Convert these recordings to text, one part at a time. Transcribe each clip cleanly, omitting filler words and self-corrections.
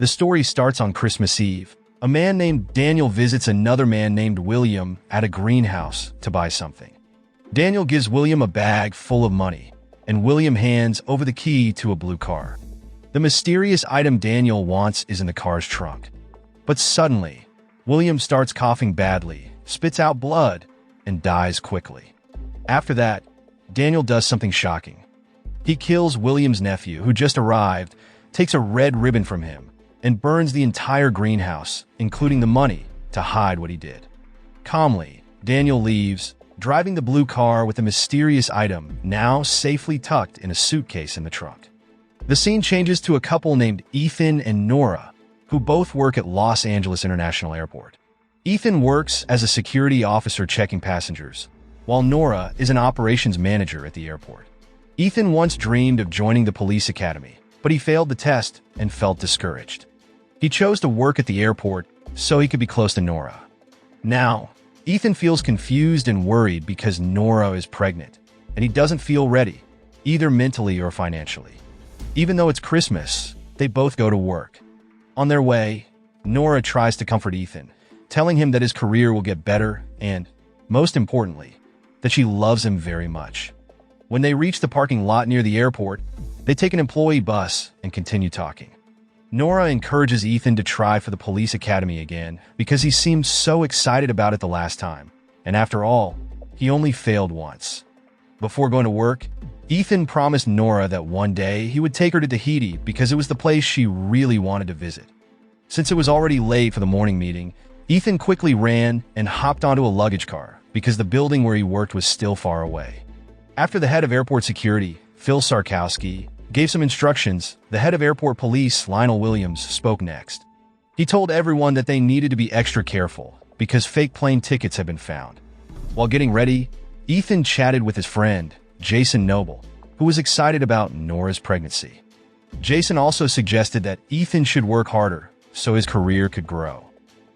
The story starts on Christmas Eve. A man named Daniel visits another man named William at a greenhouse to buy something. Daniel gives William a bag full of money, and William hands over the key to a blue car. The mysterious item Daniel wants is in the car's trunk. But suddenly, William starts coughing badly, spits out blood, and dies quickly. After that, Daniel does something shocking. He kills William's nephew, who just arrived, takes a red ribbon from him, and burns the entire greenhouse, including the money, to hide what he did. Calmly, Daniel leaves, driving the blue car with the mysterious item now safely tucked in a suitcase in the trunk. The scene changes to a couple named Ethan and Nora, who both work at Los Angeles International Airport. Ethan works as a security officer checking passengers, while Nora is an operations manager at the airport. Ethan once dreamed of joining the police academy, but he failed the test and felt discouraged. He chose to work at the airport so he could be close to Nora. Now, Ethan feels confused and worried because Nora is pregnant, and he doesn't feel ready, either mentally or financially. Even though it's Christmas, they both go to work. On their way, Nora tries to comfort Ethan, telling him that his career will get better and, most importantly, that she loves him very much. When they reach the parking lot near the airport, they take an employee bus and continue talking. Nora encourages Ethan to try for the police academy again because he seemed so excited about it the last time, and after all, he only failed once. Before going to work, Ethan promised Nora that one day he would take her to Tahiti because it was the place she really wanted to visit. Since it was already late for the morning meeting, Ethan quickly ran and hopped onto a luggage car because the building where he worked was still far away. After the head of airport security, Phil Sarkowski, gave some instructions, the head of airport police, Lionel Williams, spoke next. He told everyone that they needed to be extra careful because fake plane tickets had been found. While getting ready, Ethan chatted with his friend, Jason Noble, who was excited about Nora's pregnancy. Jason also suggested that Ethan should work harder so his career could grow.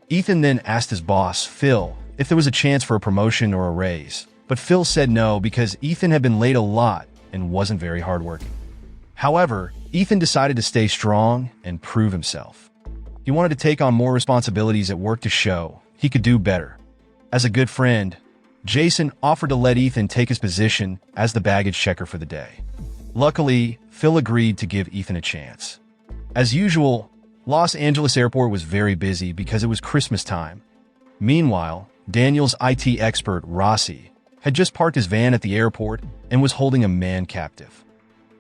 Ethan then asked his boss, Phil, if there was a chance for a promotion or a raise, but Phil said no because Ethan had been late a lot and wasn't very hardworking. However, Ethan decided to stay strong and prove himself. He wanted to take on more responsibilities at work to show he could do better. As a good friend, Jason offered to let Ethan take his position as the baggage checker for the day. Luckily, Phil agreed to give Ethan a chance. As usual, Los Angeles Airport was very busy because it was Christmas time. Meanwhile, Daniel's IT expert, Rossi, had just parked his van at the airport and was holding a man captive.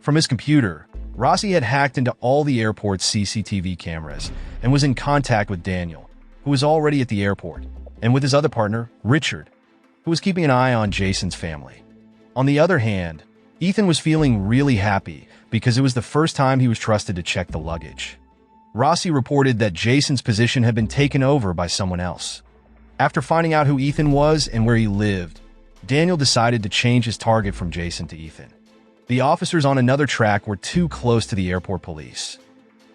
From his computer, Rossi had hacked into all the airport's CCTV cameras and was in contact with Daniel, who was already at the airport, and with his other partner, Richard, who was keeping an eye on Jason's family. On the other hand, Ethan was feeling really happy because it was the first time he was trusted to check the luggage. Rossi reported that Jason's position had been taken over by someone else. After finding out who Ethan was and where he lived, Daniel decided to change his target from Jason to Ethan. The officers on another track were too close to the airport police.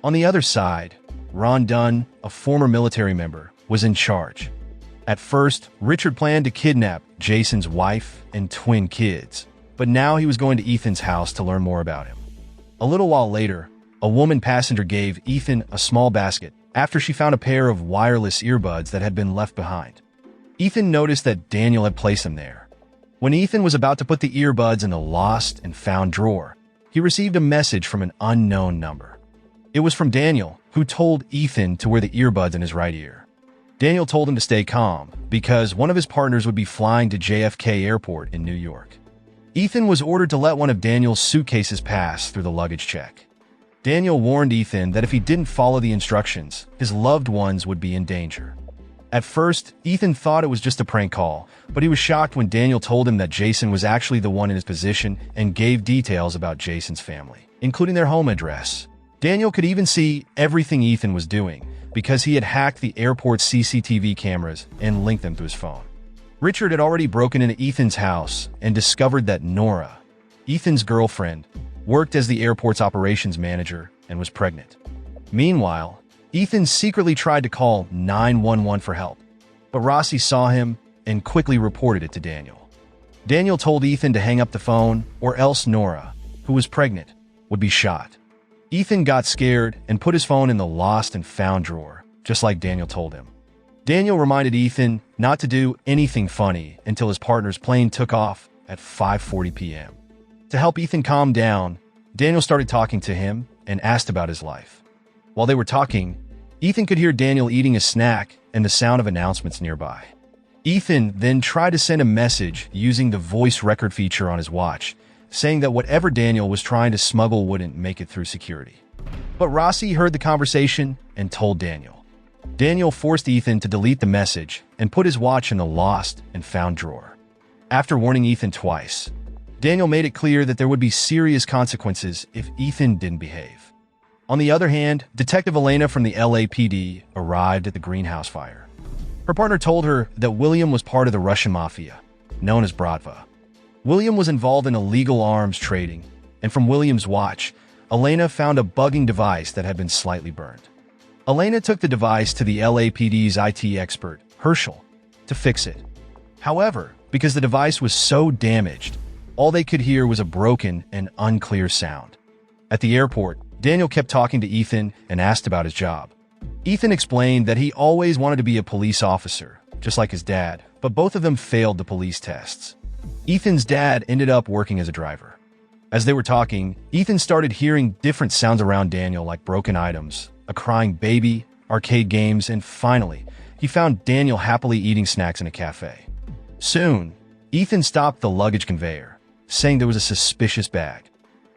On the other side, Ron Dunn, a former military member, was in charge. At first, Richard planned to kidnap Jason's wife and twin kids, but now he was going to Ethan's house to learn more about him. A little while later, a woman passenger gave Ethan a small basket after she found a pair of wireless earbuds that had been left behind. Ethan noticed that Daniel had placed them there. When Ethan was about to put the earbuds in the lost and found drawer, he received a message from an unknown number. It was from Daniel, who told Ethan to wear the earbuds in his right ear. Daniel told him to stay calm because one of his partners would be flying to JFK Airport in New York. Ethan was ordered to let one of Daniel's suitcases pass through the luggage check. Daniel warned Ethan that if he didn't follow the instructions, his loved ones would be in danger. At first, Ethan thought it was just a prank call, but he was shocked when Daniel told him that Jason was actually the one in his position and gave details about Jason's family, including their home address. Daniel could even see everything Ethan was doing because he had hacked the airport's CCTV cameras and linked them to his phone. Richard had already broken into Ethan's house and discovered that Nora, Ethan's girlfriend, worked as the airport's operations manager and was pregnant. Meanwhile, Ethan secretly tried to call 911 for help, but Rossi saw him and quickly reported it to Daniel. Daniel told Ethan to hang up the phone or else Nora, who was pregnant, would be shot. Ethan got scared and put his phone in the lost and found drawer, just like Daniel told him. Daniel reminded Ethan not to do anything funny until his partner's plane took off at 5:40 p.m. To help Ethan calm down, Daniel started talking to him and asked about his life. While they were talking, Ethan could hear Daniel eating a snack and the sound of announcements nearby. Ethan then tried to send a message using the voice record feature on his watch, saying that whatever Daniel was trying to smuggle wouldn't make it through security. But Rossi heard the conversation and told Daniel. Daniel forced Ethan to delete the message and put his watch in the lost and found drawer. After warning Ethan twice, Daniel made it clear that there would be serious consequences if Ethan didn't behave. On the other hand, Detective Elena from the LAPD arrived at the greenhouse fire. Her partner told her that William was part of the Russian mafia, known as Bratva. William was involved in illegal arms trading, and from William's watch, Elena found a bugging device that had been slightly burned. Elena took the device to the LAPD's IT expert, Herschel, to fix it. However, because the device was so damaged, all they could hear was a broken and unclear sound. At the airport, Daniel kept talking to Ethan and asked about his job. Ethan explained that he always wanted to be a police officer, just like his dad, but both of them failed the police tests. Ethan's dad ended up working as a driver. As they were talking, Ethan started hearing different sounds around Daniel, like broken items, a crying baby, arcade games, and finally, he found Daniel happily eating snacks in a cafe. Soon, Ethan stopped the luggage conveyor, saying there was a suspicious bag.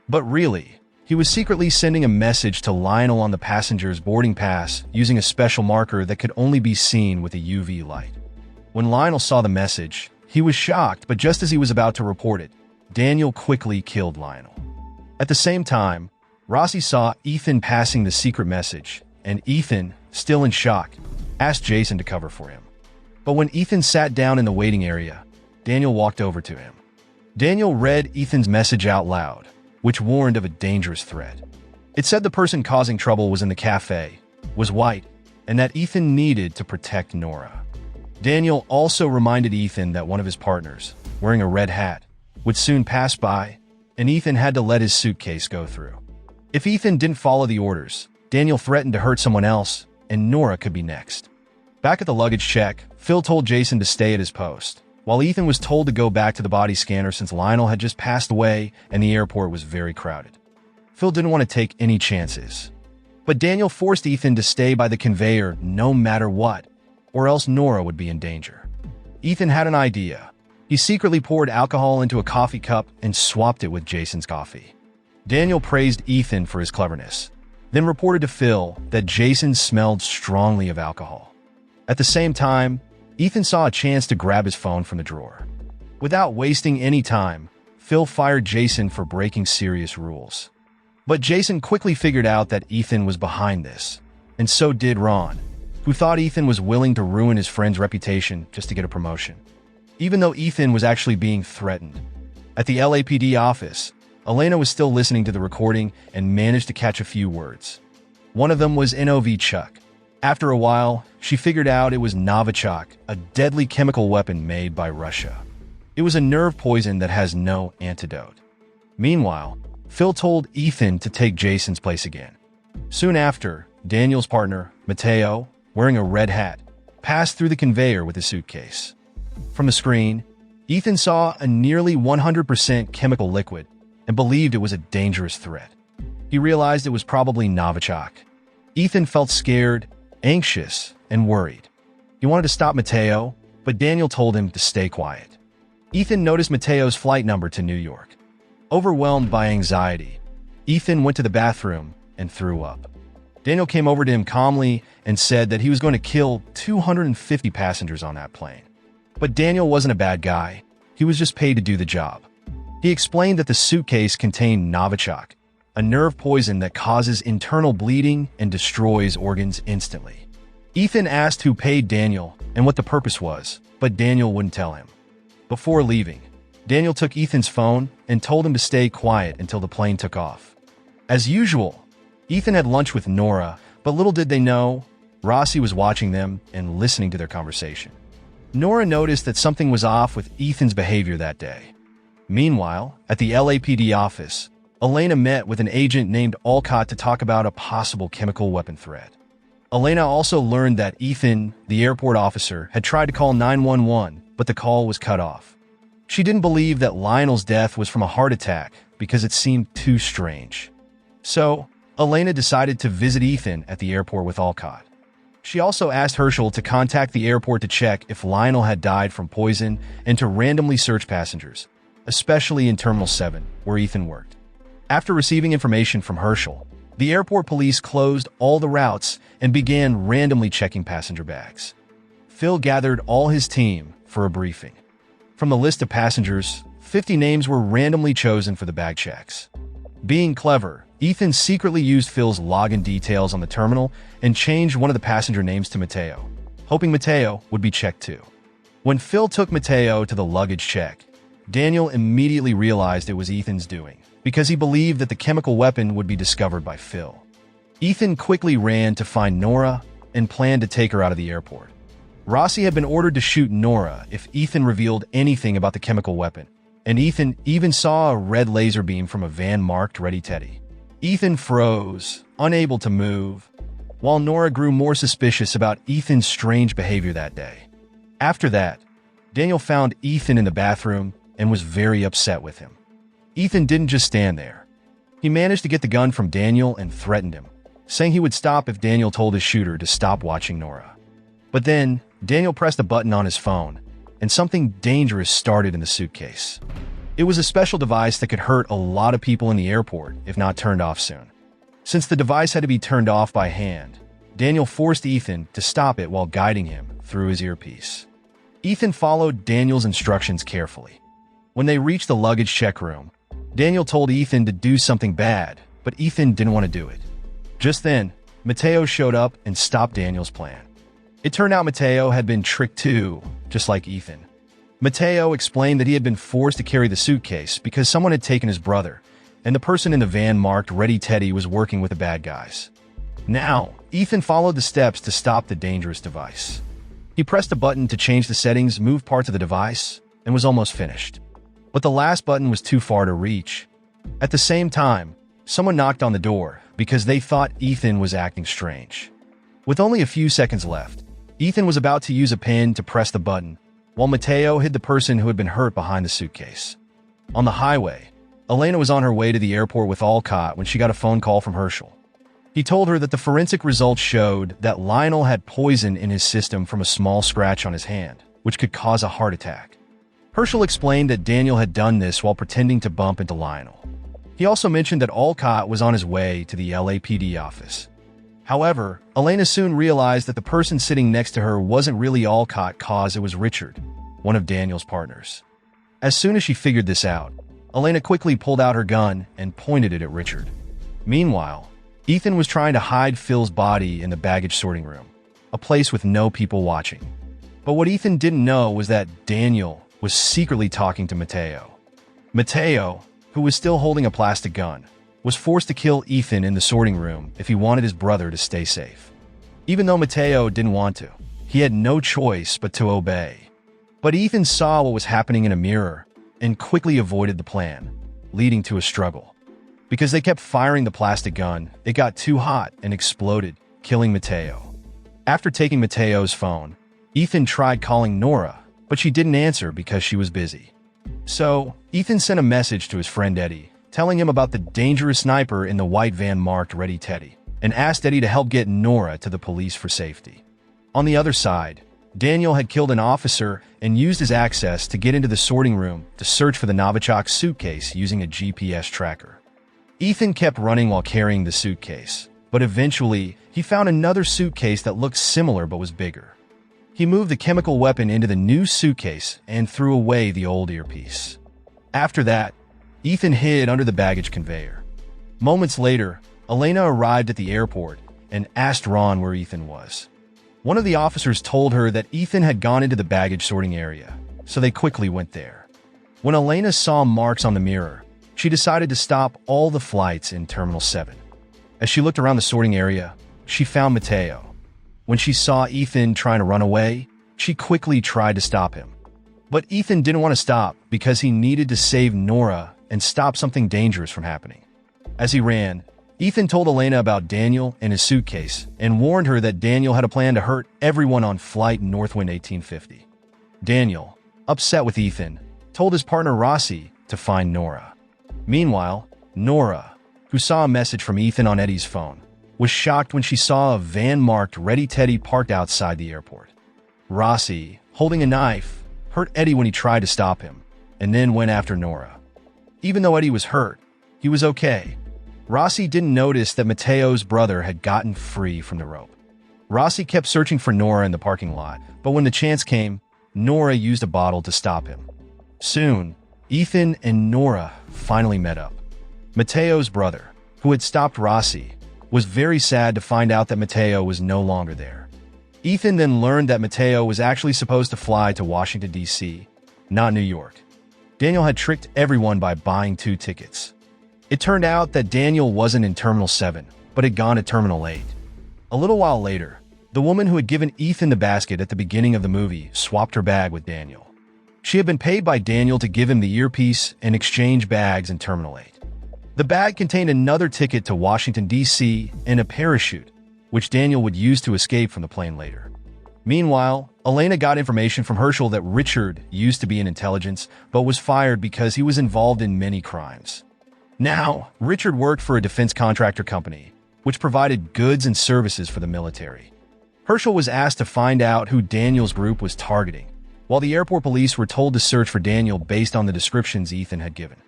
But really, he was secretly sending a message to Lionel on the passenger's boarding pass using a special marker that could only be seen with a UV light. When Lionel saw the message, he was shocked, but just as he was about to report it, Daniel quickly killed Lionel. At the same time, Rossi saw Ethan passing the secret message, and Ethan, still in shock, asked Jason to cover for him. But when Ethan sat down in the waiting area, Daniel walked over to him. Daniel read Ethan's message out loud, which warned of a dangerous threat. It said the person causing trouble was in the cafe, was white, and that Ethan needed to protect Nora. Daniel also reminded Ethan that one of his partners, wearing a red hat, would soon pass by, and Ethan had to let his suitcase go through. If Ethan didn't follow the orders, Daniel threatened to hurt someone else, and Nora could be next. Back at the luggage check, Phil told Jason to stay at his post, while Ethan was told to go back to the body scanner since Lionel had just passed away and the airport was very crowded. Phil didn't want to take any chances. But Daniel forced Ethan to stay by the conveyor no matter what, or else Nora would be in danger. Ethan had an idea. He secretly poured alcohol into a coffee cup and swapped it with Jason's coffee. Daniel praised Ethan for his cleverness, then reported to Phil that Jason smelled strongly of alcohol. At the same time, Ethan saw a chance to grab his phone from the drawer. Without wasting any time, Phil fired Jason for breaking serious rules. But Jason quickly figured out that Ethan was behind this, and so did Ron, who thought Ethan was willing to ruin his friend's reputation just to get a promotion. Even though Ethan was actually being threatened. At the LAPD office, Elena was still listening to the recording and managed to catch a few words. One of them was Novichok. After a while, she figured out it was Novichok, a deadly chemical weapon made by Russia. It was a nerve poison that has no antidote. Meanwhile, Phil told Ethan to take Jason's place again. Soon after, Daniel's partner, Mateo, wearing a red hat, passed through the conveyor with a suitcase. From the screen, Ethan saw a nearly 100% chemical liquid and believed it was a dangerous threat. He realized it was probably Novichok. Ethan felt scared, anxious, and worried. He wanted to stop Mateo, but Daniel told him to stay quiet. Ethan noticed Mateo's flight number to New York. Overwhelmed by anxiety, Ethan went to the bathroom and threw up. Daniel came over to him calmly and said that he was going to kill 250 passengers on that plane. But Daniel wasn't a bad guy. He was just paid to do the job. He explained that the suitcase contained Novichok, a nerve poison that causes internal bleeding and destroys organs instantly. Ethan asked who paid Daniel and what the purpose was, but Daniel wouldn't tell him. Before leaving, Daniel took Ethan's phone and told him to stay quiet until the plane took off. As usual, Ethan had lunch with Nora, but little did they know, Rossi was watching them and listening to their conversation. Nora noticed that something was off with Ethan's behavior that day. Meanwhile, at the LAPD office, Elena met with an agent named Alcott to talk about a possible chemical weapon threat. Elena also learned that Ethan, the airport officer, had tried to call 911, but the call was cut off. She didn't believe that Lionel's death was from a heart attack because it seemed too strange. So, Elena decided to visit Ethan at the airport with Alcott. She also asked Herschel to contact the airport to check if Lionel had died from poison and to randomly search passengers, especially in Terminal 7, where Ethan worked. After receiving information from Herschel, the airport police closed all the routes and began randomly checking passenger bags. Phil gathered all his team for a briefing. From the list of passengers, 50 names were randomly chosen for the bag checks. Being clever, Ethan secretly used Phil's login details on the terminal and changed one of the passenger names to Mateo, hoping Mateo would be checked too. When Phil took Mateo to the luggage check, Daniel immediately realized it was Ethan's doing, because he believed that the chemical weapon would be discovered by Phil. Ethan quickly ran to find Nora and planned to take her out of the airport. Rossi had been ordered to shoot Nora if Ethan revealed anything about the chemical weapon, and Ethan even saw a red laser beam from a van marked Ready Teddy. Ethan froze, unable to move, while Nora grew more suspicious about Ethan's strange behavior that day. After that, Daniel found Ethan in the bathroom and was very upset with him. Ethan didn't just stand there. He managed to get the gun from Daniel and threatened him, saying he would stop if Daniel told his shooter to stop watching Nora. But then, Daniel pressed a button on his phone, and something dangerous started in the suitcase. It was a special device that could hurt a lot of people in the airport if not turned off soon. Since the device had to be turned off by hand, Daniel forced Ethan to stop it while guiding him through his earpiece. Ethan followed Daniel's instructions carefully. When they reached the luggage check room, Daniel told Ethan to do something bad, but Ethan didn't want to do it. Just then, Mateo showed up and stopped Daniel's plan. It turned out Mateo had been tricked too, just like Ethan. Mateo explained that he had been forced to carry the suitcase because someone had taken his brother, and the person in the van marked Ready Teddy was working with the bad guys. Now, Ethan followed the steps to stop the dangerous device. He pressed a button to change the settings, moved parts of the device, and was almost finished. But the last button was too far to reach. At the same time, someone knocked on the door because they thought Ethan was acting strange. With only a few seconds left, Ethan was about to use a pin to press the button, while Mateo hid the person who had been hurt behind the suitcase. On the highway, Elena was on her way to the airport with Alcott when she got a phone call from Herschel. He told her that the forensic results showed that Lionel had poison in his system from a small scratch on his hand, which could cause a heart attack. Herschel explained that Daniel had done this while pretending to bump into Lionel. He also mentioned that Alcott was on his way to the LAPD office. However, Elena soon realized that the person sitting next to her wasn't really Alcott cause it was Richard, one of Daniel's partners. As soon as she figured this out, Elena quickly pulled out her gun and pointed it at Richard. Meanwhile, Ethan was trying to hide Phil's body in the baggage sorting room, a place with no people watching. But what Ethan didn't know was that Daniel was secretly talking to Mateo. Mateo, who was still holding a plastic gun, was forced to kill Ethan in the sorting room if he wanted his brother to stay safe. Even though Mateo didn't want to, he had no choice but to obey. But Ethan saw what was happening in a mirror and quickly avoided the plan, leading to a struggle. Because they kept firing the plastic gun, it got too hot and exploded, killing Mateo. After taking Mateo's phone, Ethan tried calling Nora, but she didn't answer because she was busy. So, Ethan sent a message to his friend Eddie, telling him about the dangerous sniper in the white van marked Ready Teddy, and asked Eddie to help get Nora to the police for safety. On the other side, Daniel had killed an officer and used his access to get into the sorting room to search for the Novichok suitcase using a GPS tracker. Ethan kept running while carrying the suitcase, but eventually he found another suitcase that looked similar but was bigger. He moved the chemical weapon into the new suitcase and threw away the old earpiece. After that, Ethan hid under the baggage conveyor. Moments later, Elena arrived at the airport and asked Ron where Ethan was. One of the officers told her that Ethan had gone into the baggage sorting area, so they quickly went there. When Elena saw marks on the mirror, she decided to stop all the flights in Terminal 7. As she looked around the sorting area, she found Mateo. When she saw Ethan trying to run away, she quickly tried to stop him. But Ethan didn't want to stop because he needed to save Nora and stop something dangerous from happening. As he ran, Ethan told Elena about Daniel and his suitcase and warned her that Daniel had a plan to hurt everyone on Flight Northwind 1850. Daniel, upset with Ethan, told his partner Rossi to find Nora. Meanwhile, Nora, who saw a message from Ethan on Eddie's phone, was shocked when she saw a van marked Ready Teddy parked outside the airport. Rossi, holding a knife, hurt Eddie when he tried to stop him, and then went after Nora. Even though Eddie was hurt, he was okay. Rossi didn't notice that Matteo's brother had gotten free from the rope. Rossi kept searching for Nora in the parking lot, but when the chance came, Nora used a bottle to stop him. Soon, Ethan and Nora finally met up. Matteo's brother, who had stopped Rossi, was very sad to find out that Matteo was no longer there. Ethan then learned that Matteo was actually supposed to fly to Washington, D.C., not New York. Daniel had tricked everyone by buying 2 tickets. It turned out that Daniel wasn't in Terminal 7, but had gone to Terminal 8. A little while later, the woman who had given Ethan the basket at the beginning of the movie swapped her bag with Daniel. She had been paid by Daniel to give him the earpiece and exchange bags in Terminal 8. The bag contained another ticket to Washington, D.C. and a parachute, which Daniel would use to escape from the plane later. Meanwhile, Elena got information from Herschel that Richard used to be in intelligence, but was fired because he was involved in many crimes. Now, Richard worked for a defense contractor company, which provided goods and services for the military. Herschel was asked to find out who Daniel's group was targeting, while the airport police were told to search for Daniel based on the descriptions Ethan had given.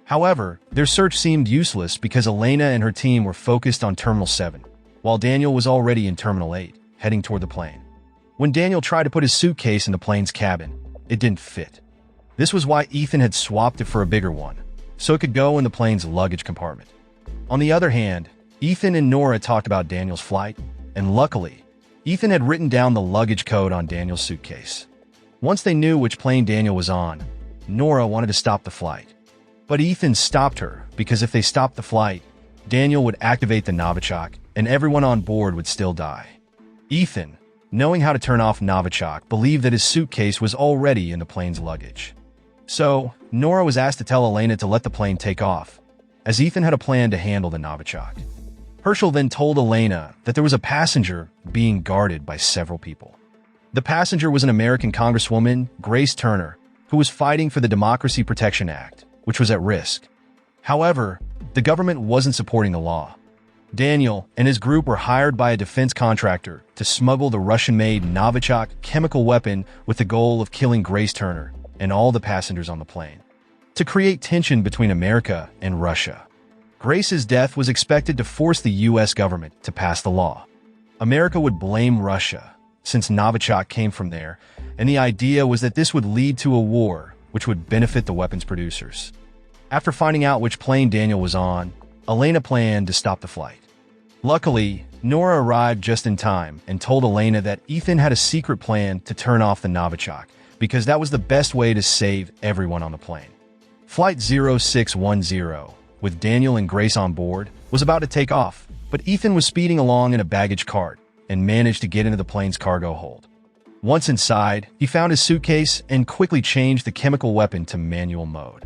However, their search seemed useless because Elena and her team were focused on Terminal 7, while Daniel was already in Terminal 8, heading toward the plane. When Daniel tried to put his suitcase in the plane's cabin, it didn't fit. This was why Ethan had swapped it for a bigger one, so it could go in the plane's luggage compartment. On the other hand, Ethan and Nora talked about Daniel's flight, and luckily, Ethan had written down the luggage code on Daniel's suitcase. Once they knew which plane Daniel was on, Nora wanted to stop the flight. But Ethan stopped her because if they stopped the flight, Daniel would activate the Novichok and everyone on board would still die. Ethan, knowing how to turn off Novichok, believed that his suitcase was already in the plane's luggage. So, Nora was asked to tell Elena to let the plane take off, as Ethan had a plan to handle the Novichok. Herschel then told Elena that there was a passenger being guarded by several people. The passenger was an American Congresswoman, Grace Turner, who was fighting for the Democracy Protection Act, which was at risk. However, the government wasn't supporting the law. Daniel and his group were hired by a defense contractor to smuggle the Russian-made Novichok chemical weapon with the goal of killing Grace Turner and all the passengers on the plane, to create tension between America and Russia. Grace's death was expected to force the U.S. government to pass the law. America would blame Russia, since Novichok came from there, and the idea was that this would lead to a war which would benefit the weapons producers. After finding out which plane Daniel was on, Elena planned to stop the flight. Luckily, Nora arrived just in time and told Elena that Ethan had a secret plan to turn off the Novichok, because that was the best way to save everyone on the plane. Flight 0610, with Daniel and Grace on board, was about to take off, but Ethan was speeding along in a baggage cart and managed to get into the plane's cargo hold. Once inside, he found his suitcase and quickly changed the chemical weapon to manual mode.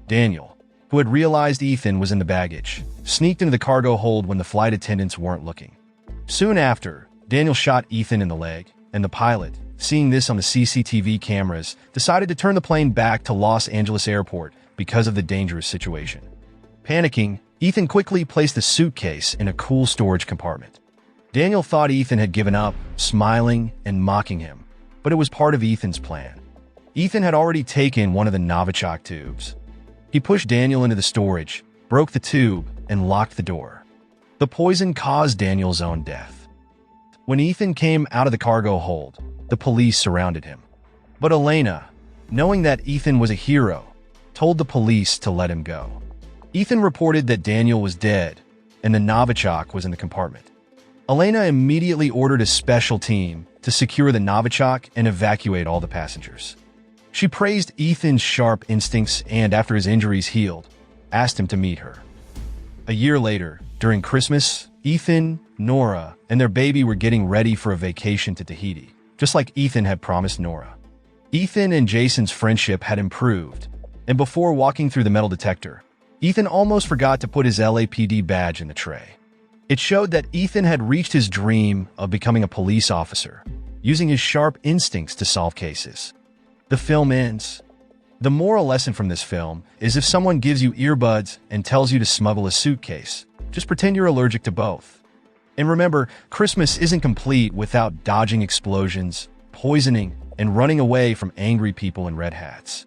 Daniel, who had realized Ethan was in the baggage, sneaked into the cargo hold when the flight attendants weren't looking. Soon after, Daniel shot Ethan in the leg, and the pilot, seeing this on the CCTV cameras, decided to turn the plane back to Los Angeles Airport because of the dangerous situation. Panicking, Ethan quickly placed the suitcase in a cool storage compartment. Daniel thought Ethan had given up, smiling and mocking him, but it was part of Ethan's plan. Ethan had already taken one of the Novichok tubes. He pushed Daniel into the storage, broke the tube, and locked the door. The poison caused Daniel's own death. When Ethan came out of the cargo hold, the police surrounded him. But Elena, knowing that Ethan was a hero, told the police to let him go. Ethan reported that Daniel was dead, and the Novichok was in the compartment. Elena immediately ordered a special team to secure the Novichok and evacuate all the passengers. She praised Ethan's sharp instincts and, after his injuries healed, asked him to meet her. A year later, during Christmas, Ethan, Nora, and their baby were getting ready for a vacation to Tahiti, just like Ethan had promised Nora. Ethan and Jason's friendship had improved, and before walking through the metal detector, Ethan almost forgot to put his LAPD badge in the tray. It showed that Ethan had reached his dream of becoming a police officer, using his sharp instincts to solve cases. The film ends. The moral lesson from this film is if someone gives you earbuds and tells you to smuggle a suitcase, just pretend you're allergic to both. And remember, Christmas isn't complete without dodging explosions, poisoning, and running away from angry people in red hats.